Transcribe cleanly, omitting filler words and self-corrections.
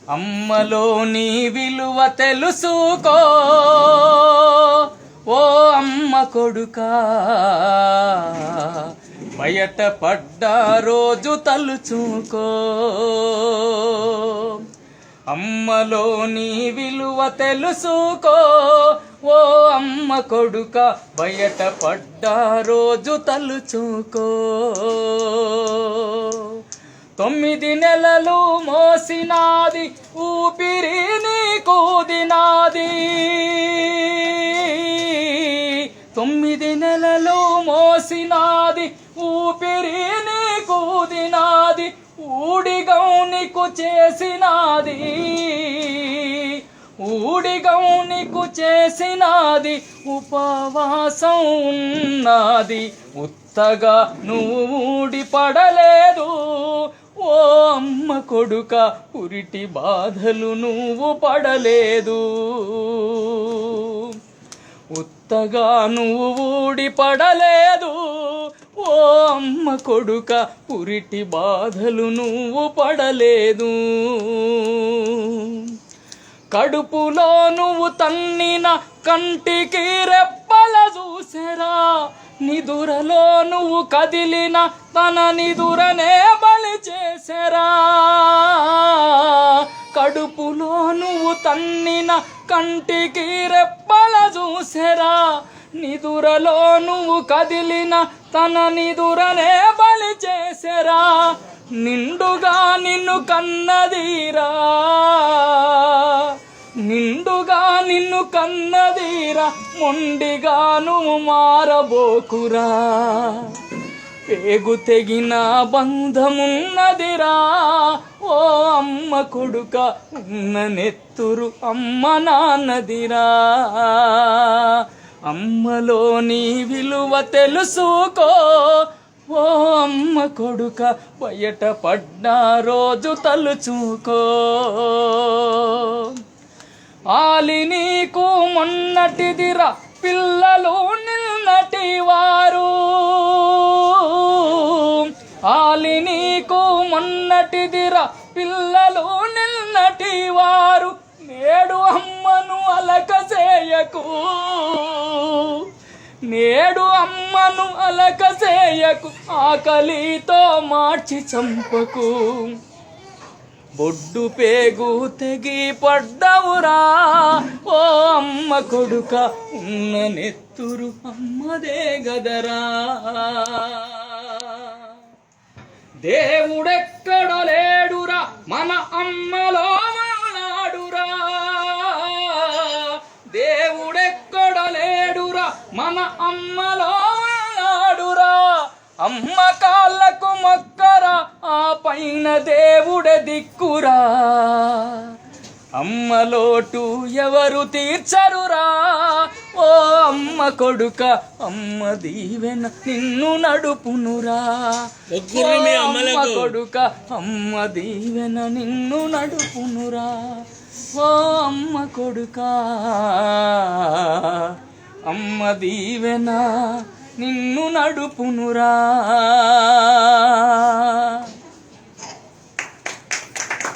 అమ్మలోని విలువ తెలుసుకో ఓ అమ్మ కొడుకా, బయట పడ్డ రోజు తలుచుకో. అమ్మలోని విలువ తెలుసుకో ఓ అమ్మ కొడుక, బయట పడ్డ రోజు తలుచుకో. 9 నెలలు మోసినాది ఊపిరి నీకు దినాది, 9 నెలలు మోసినాది ఊపిరి నీకు దినాది, ఊడిగౌనికు చేసినాది, ఊడిగౌనికు చేసినాది, ఉపవాసం ఉన్నది, ఉత్తగా నువ్వు ఊడిపడలేదు ఓ అమ్మ కొడుక, పురిటి బాధలు నువ్వు పడలేదు. ఉత్తగా నువ్వు ఊడిపడలేదు ఓ అమ్మ కొడుక, పురిటి బాధలు నువ్వు పడలేదు. కడుపులో నువ్వు తన్నిన కంటికి రెప్పల చూసెరా, నిదురలో నువ్వు కదిలిన తన నిదురనే బలి చేసెరా. కడుపులో నువ్వు తన్నిన కంటికి రెప్పల చూసెరా, నిదురలో నువ్వు కదిలిన తన నిదురనే బలి చేసెరా. నిండుగా నిన్ను కన్నదీరా, నిండుగా నిన్ను కన్నదీరా, మొండిగా నువ్వు మారబోకురా. పేగు తెగిన బంధమున్నదిరా ఓ అమ్మ కొడుక, ఉన్న నెత్తురు అమ్మ నాన్నదిరా. అమ్మలోని విలువ తెలుసుకో ఓ అమ్మ కొడుక, బయట పడ్డ రోజు తలుచుకో. ఆలి నీకు మొన్నటిదిరా పిల్లలు నిన్నటి వారు, ఆలి నీకు మొన్నటిదిరా పిల్లలు నిన్నటి వారు, నేడు అమ్మను అలక చేయకు, నేడు అమ్మను అలక చేయకు, ఆకలితో మార్చి చంపకు. బొడ్డు పేగు తెగి పడ్డవురా ఓ అమ్మ కొడుక, ఉన్న నెత్తురు అమ్మదే గదరా. దేవుడెక్కడ లేడురా మన అమ్మలో ఉన్నాడురా, దేవుడెక్కడ లేడురా మన అమ్మలో ఉన్నాడురా. అమ్మ కాళ్ళకు మొక్కరా, ఆ పైన దేవుడే దిక్కురా. అమ్మ లోటు ఎవరు తీర్చరురా ఓ అమ్మ కొడుక, అమ్మ దీవెన నిన్ను నడుపునురా. అమ్మ కొడుక, అమ్మ దీవెన నిన్ను నడుపునురా ఓ అమ్మ కొడుక, అమ్మ దీవెన నిన్ను నడుపునురా.